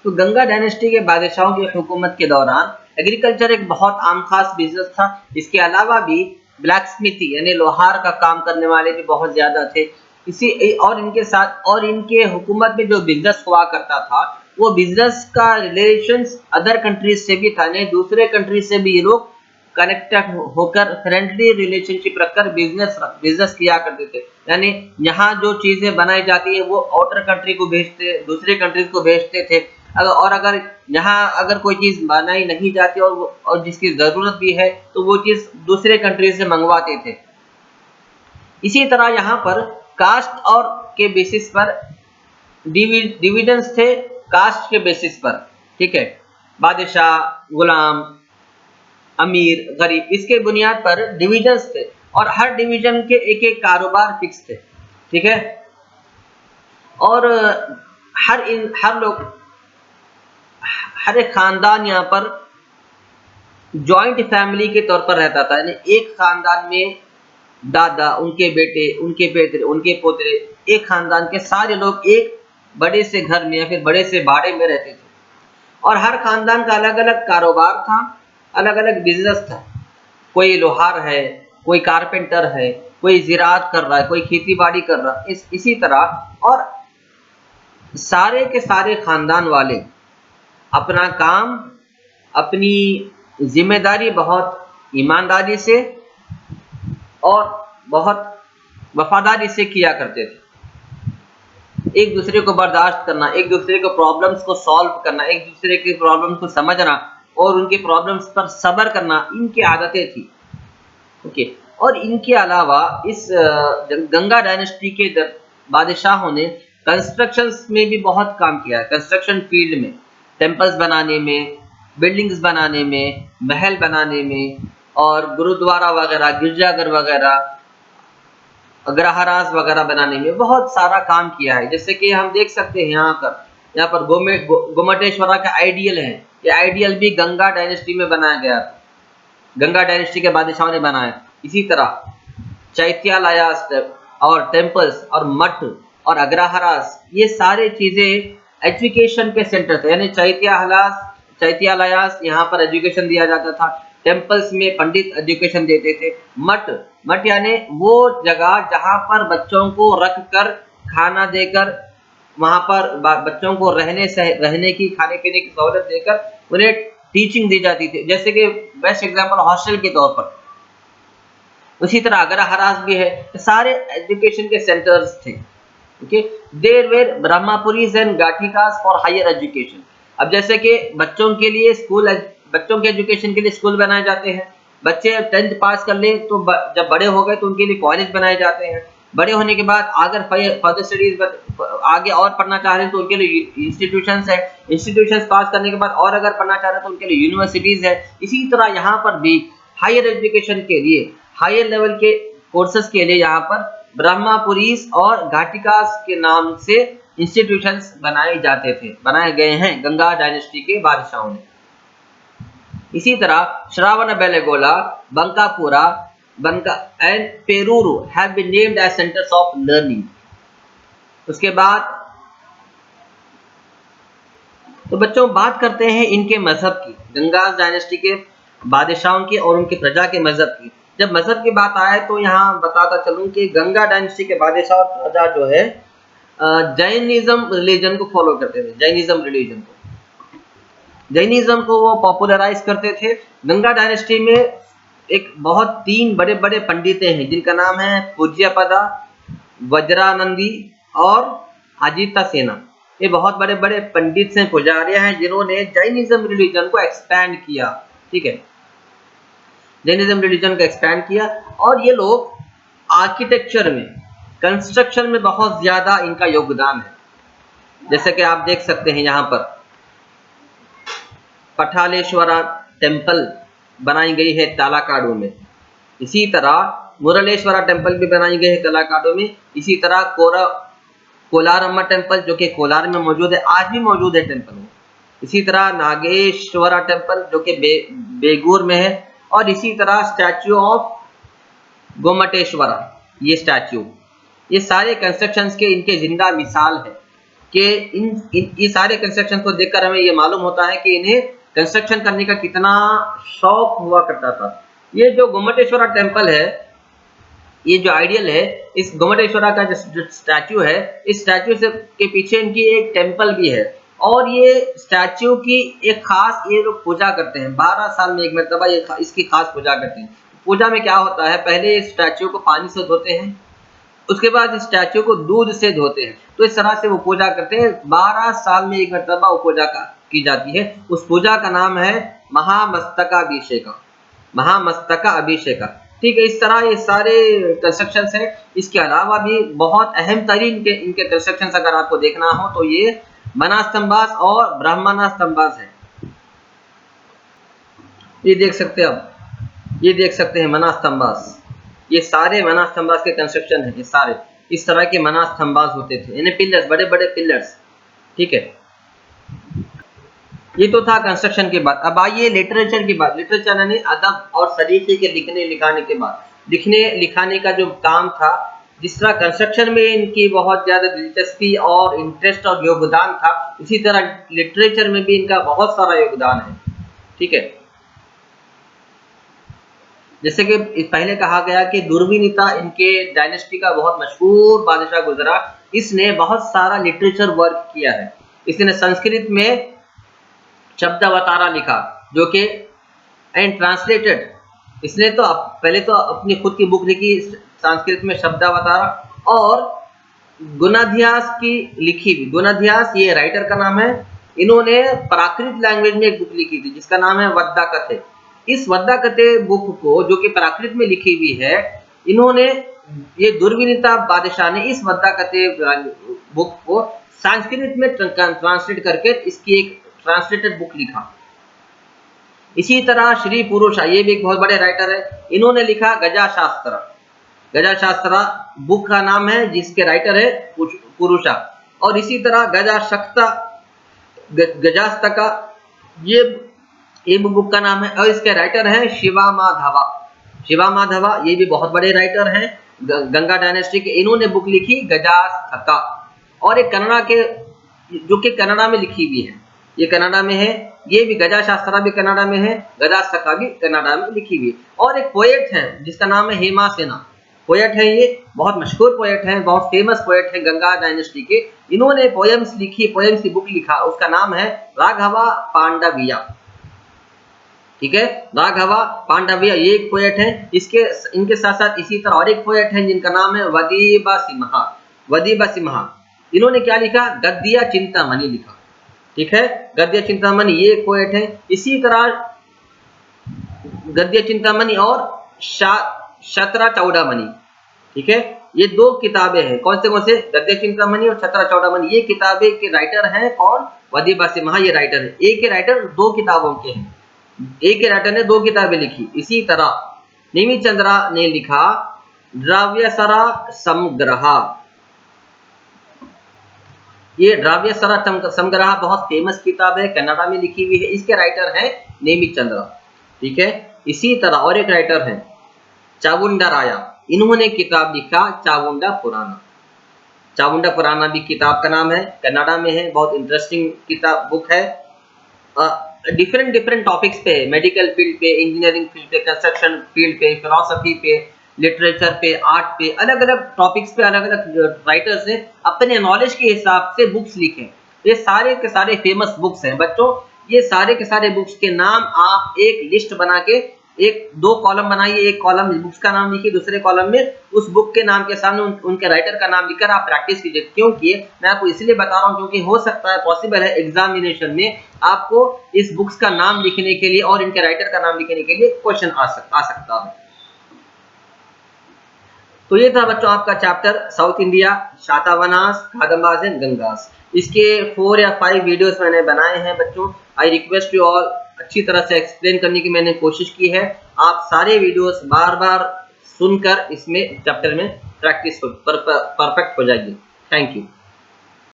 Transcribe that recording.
तो गंगा डायनेस्टी के बादशाहों की हुकूमत के दौरान एग्रीकल्चर एक बहुत आम खास बिजनेस था। इसके अलावा भी ब्लैक स्मिथी यानी लोहार का काम करने वाले भी बहुत ज़्यादा थे। इसी और इनके साथ और इनके हुकूमत में जो बिजनेस हुआ करता था, वो बिजनेस का रिलेशंस अदर कंट्रीज से भी था, यानी दूसरे कंट्रीज से भी ये लोग कनेक्टेड होकर फ्रेंडली रिलेशनशिप रखकर बिजनेस बिजनेस किया करते थे। यानी यहाँ जो चीज़ें बनाई जाती है वो आउटर कंट्री को भेजते, दूसरे कंट्रीज को भेजते थे। अगर यहाँ अगर कोई चीज़ बनाई नहीं जाती और जिसकी ज़रूरत भी है तो वो चीज़ दूसरे कंट्री से मंगवाते थे। इसी तरह यहाँ पर कास्ट और के बेसिस पर डिविडेंड्स थे, कास्ट के बेसिस पर, ठीक है। बादशाह, गुलाम, अमीर, गरीब, इसके बुनियाद पर डिविजन्स थे और हर डिवीजन के एक एक कारोबार फिक्स थे, ठीक है। और हर एक खानदान यहाँ पर जॉइंट फैमिली के तौर पर रहता था, यानी एक खानदान में दादा, उनके बेटे, उनके बेटे, उनके पोते, एक खानदान के सारे लोग एक बड़े से घर में या फिर बड़े से बाड़े में रहते थे। और हर खानदान का अलग अलग कारोबार था, अलग अलग बिजनेस था। कोई लोहार है, कोई कारपेंटर है, कोई ज़िराअत कर रहा है, कोई खेती बाड़ी कर रहा है, इसी तरह। और सारे के सारे खानदान वाले अपना काम, अपनी जिम्मेदारी बहुत ईमानदारी से और बहुत वफादारी से किया करते थे। एक दूसरे को बर्दाश्त करना, एक दूसरे को प्रॉब्लम्स को सॉल्व करना, एक दूसरे के प्रॉब्लम्स को समझना और उनके प्रॉब्लम्स पर सब्र करना, इनकी आदतें थी, ओके। और इनके अलावा इस गंगा डायनेस्टी के बादशाहों ने कंस्ट्रक्शंस में भी बहुत काम किया है। कंस्ट्रक्शन फील्ड में, टेम्पल्स बनाने में, बिल्डिंग्स बनाने में, महल बनाने में और गुरुद्वारा वगैरह, गिरजाघर वगैरह, अग्रहारास वगैरह बनाने में बहुत सारा काम किया है। जैसे कि हम देख सकते हैं यहाँ पर गोमटेश्वरा का आइडियल है। ये आइडियल भी गंगा डायनेस्टी में बनाया गया था, गंगा डायनेस्टी के बादशाहों ने बनाया। इसी तरह चैत्यालयास और टेम्पल्स और मठ और अग्रहारास, ये सारे चीज़ें एजुकेशन के सेंटर थे। यानी चैत्यालयास यहाँ पर एजुकेशन दिया जाता था, टेम्पल्स में पंडित एजुकेशन देते थे। मठ यानी वो जगह जहाँ पर बच्चों को रख कर खाना देकर, वहाँ पर बच्चों को रहने की, खाने पीने की सहूलत देकर उन्हें टीचिंग दी जाती थी, जैसे कि बेस्ट एग्जांपल हॉस्टल के तौर पर। उसी तरह अग्रहारास भी है, सारे एजुकेशन के सेंटर्स थे, okay. There were Brahmapuris and Ghatikas for higher education. अब जैसे कि बच्चों के लिए स्कूल, बच्चों के एजुकेशन के लिए स्कूल बनाए जाते हैं। बच्चे 10th पास कर ले तो जब बड़े हो गए तो उनके लिए कॉलेज बनाए जाते हैं। बड़े होने के बाद अगर फर्दर स्टडीज आगे और पढ़ना चाह रहे हैं तो उनके लिए इंस्टीट्यूशंस है। इंस्टीट्यूशंस पास करने के बाद और अगर पढ़ना चाह रहे हैं तो उनके लिए यूनिवर्सिटीज है। इसी तरह यहाँ पर भी हायर एजुकेशन के लिए, हायर लेवल के कोर्सेज के लिए यहाँ पर ब्रह्मपुरीज और घाटिकास के नाम से इंस्टीट्यूशंस बनाए गए हैं गंगा डायनेस्टी के बादशाहों ने। इसी तरह Shravanabelagola, Bankapura, and Peruru have been named as centres of learning. उसके बाद तो बच्चों बात करते हैं इनके मजहब की, गंगा डायनेस्टी के बादशाहों की और उनके प्रजा के मजहब की। जब मजहब की बात आए तो यहाँ बताता चलूं कि गंगा डायनेस्टी के बादशाह और प्रजा जो है जैनिज्म रिलीजन को फॉलो करते थे। जैनिज्म को वो पॉपुलराइज करते थे। गंगा डायनेस्टी में एक बहुत 3 बड़े बड़े पंडितें हैं जिनका नाम है पूज्यपदा, वज्रानंदी और अजिता सेना। ये बहुत बड़े बड़े पंडित हैं, पुजारी हैं, जिन्होंने जैनिज्म रिलीजन को एक्सपैंड किया, ठीक है। जैनिज्म रिलीजन को एक्सपैंड किया और ये लोग आर्किटेक्चर में, कंस्ट्रक्शन में बहुत ज़्यादा इनका योगदान है। जैसे कि आप देख सकते हैं यहाँ पर पठालेश्वरा टेम्पल बनाई गई है तालाकाडू में। इसी तरह मुरलेश्वरा टेम्पल भी बनाई गई है तालाकाडू में। इसी तरह कोलारम्मा टेम्पल जो कि कोलार में मौजूद है, आज भी मौजूद है टेम्पल में। इसी तरह नागेश्वरा टेम्पल जो कि बेगूर में है। और इसी तरह स्टैच्यू ऑफ गोमटेश्वरा, ये स्टैच्यू, ये सारे कंस्ट्रक्शंस के इनके जिंदा मिसाल है। कि ये सारे कंस्ट्रक्शन को देखकर हमें ये मालूम होता है कि इन्हें कंस्ट्रक्शन करने का कितना शौक हुआ करता था। ये जो गोमटेश्वरा टेम्पल है, ये जो आइडियल है, इस गोमटेश्वरा का जो स्टैचू है, इस स्टैचू से के पीछे इनकी एक टेम्पल भी है और ये स्टैचू की एक खास ये लोग पूजा करते हैं। 12 साल में एक मरतबा ये इसकी खास पूजा करते हैं। पूजा में क्या होता है, पहले इस स्टैचू को पानी से धोते हैं, उसके बाद इस स्टैचू को दूध से धोते हैं। तो इस तरह से वो पूजा करते हैं। 12 साल में एक मरतबा वो पूजा की जाती है। उस पूजा का नाम है महामस्तकाभिषेक। महामस्तकाभिषेक, ठीक है। इस तरह ये सारे कंस्ट्रक्शंस हैं। इसके अलावा भी बहुत अहम तरीन के इनके कंस्ट्रक्शंस अगर आपको देखना हो तो ये मनास्तंभास और ब्राह्मणास्तंभास है। ये देख सकते हैं आप, ये देख सकते हैं मनास्तंभास। ये सारे मनास्तंभास के कंस्ट्रक्शन है। ये सारे इस तरह के मनास्तंभास होते थे, इन्हें पिलर्स, बड़े बड़े पिलर्स, ठीक है। ये तो था कंस्ट्रक्शन के बाद। अब आइए लिटरेचर की बात। लिटरेचर यानी अदब और सलीके के लिखने लिखाने के बाद, लिखने लिखाने का जो काम था, जिस तरह कंस्ट्रक्शन में इनकी बहुत ज्यादा दिलचस्पी और इंटरेस्ट और योगदान था, उसी तरह लिटरेचर में भी इनका बहुत सारा योगदान है, ठीक है। जैसे कि पहले कहा गया कि दुर्विनीता इनके डायनेस्टी का बहुत मशहूर बादशाह गुजरा। इसने बहुत सारा लिटरेचर वर्क किया है। इसने संस्कृत में शब्दावतारा लिखा, जो कि एंड ट्रांसलेटेड। इसने तो पहले तो अपनी खुद की बुक लिखी संस्कृत में शब्दावतारा, और गुणाध्यास की लिखी भी। गुणाध्यास ये राइटर का नाम है। इन्होंने प्राकृत लैंग्वेज में एक बुक लिखी थी जिसका नाम है वद्दाकथे। इस वद्दाकथे बुक को, जो कि प्राकृत में लिखी हुई है, इन्होंने, ये दुर्विनीता बादशाह ने इस वद्दाकथे बुक को संस्कृत में ट्रांसलेट करके इसकी एक ट्रांसलेटेड बुक लिखा। इसी तरह श्री पुरुषा, ये भी एक बहुत बड़े राइटर है। इन्होंने लिखा गजाशास्त्र। गजाशास्त्र बुक का नाम है, जिसके राइटर है पुरुषा। और इसी तरह गजाशक्ता, गजास्तका, ये बुक का नाम है, और इसके राइटर हैं शिवा माधवा। शिवा माधवा ये भी बहुत बड़े राइटर हैं, गंगा डायनेस्टी के। इन्होंने बुक लिखी गजास्तका। और एक कन्नड़ा के, जो कि कन्नड़ा में लिखी हुई है, ये कन्नड़ा में है। ये भी गजाशास्त्रा भी कन्नड़ा में है, गजास्तका भी कन्नड़ा में लिखी हुई है। और एक पोएट है जिसका नाम है हेमासेना। पोएट है, ये बहुत मशहूर पोएट है, बहुत फेमस पोएट है गंगा डायनेस्टी के। इन्होंने पोएम्स लिखी, पोएम्स की बुक लिखा, उसका नाम है राघवा पांडविया, ठीक है। राघवा पांडविया ये एक पोएट है। इनके साथ साथ इसी तरह और एक पोएट है जिनका नाम है वदीबा सिम्हा। वदीबा सिम्हा, इन्होंने क्या लिखा, गद्य चिंतामणि लिखा, ठीक है। गद्य चिंतामणि ये एक पोएट है। इसी तरह गद्य चिंतामणि और शतरा चौड़ामणि, ठीक है। ये दो किताबें हैं। कौन से? गद्य चिंतामणि और शतरा चौड़ामणि। ये किताबें के राइटर हैं कौन? वदीबा सिम्हा, ये राइटर है। एक के राइटर दो किताबों के हैं, एक के राइटर ने दो किताबें लिखी। इसी तरह नेमिचंद्रा ने लिखा द्रव्यसरा संग्रह। ये द्रव्यसरा संग्रह बहुत फेमस किताब है, कन्नड़ा में लिखी हुई है। इसके राइटर हैं नेमिचंद्रा, ठीक है। इसी तरह और एक राइटर है चावुंडराया। इन्होंने किताब लिखा चावुंडा पुराना। चावुंडा पुराना भी किताब का नाम है, कन्नड़ा में है, बहुत इंटरेस्टिंग किताब बुक है। डिफरेंट टॉपिक्स पे, मेडिकल फील्ड पे, इंजीनियरिंग फील्ड पे, कंस्ट्रक्शन फील्ड पे, फिलोसफी पे, लिटरेचर पे, आर्ट पे, अलग अलग टॉपिक्स पे अलग अलग राइटर्स ने अपने नॉलेज के हिसाब से बुक्स लिखे। ये सारे के सारे फेमस बुक्स हैं बच्चों। ये सारे के सारे बुक्स के नाम आप एक लिस्ट बना के एक दो कॉलम बनाइए। एक कॉलम में बुक्स का नाम लिखिए, दूसरे कॉलम में उस बुक के नाम के सामने उनके राइटर का नाम लिखकर आप प्रैक्टिस कीजिए। क्योंकि मैं आपको इसलिए बता रहा हूँ क्योंकि हो सकता है, पॉसिबल है एग्जामिनेशन में आपको इस बुक्स का नाम लिखने के लिए और इनके राइटर का नाम लिखने के लिए क्वेश्चन आ सकता है। तो ये था बच्चों आपका chapter south India, शातवाहनास, कादंबास and Gangas. इसके 4 या 5 वीडियोस मैंने बनाए हैं बच्चों। आई रिक्वेस्ट यू ऑल, अच्छी तरह से एक्सप्लेन करने की मैंने कोशिश की है। आप सारे वीडियोस बार-बार सुनकर इसमें चैप्टर में प्रैक्टिस परफेक्ट हो जाएगी। Thank you.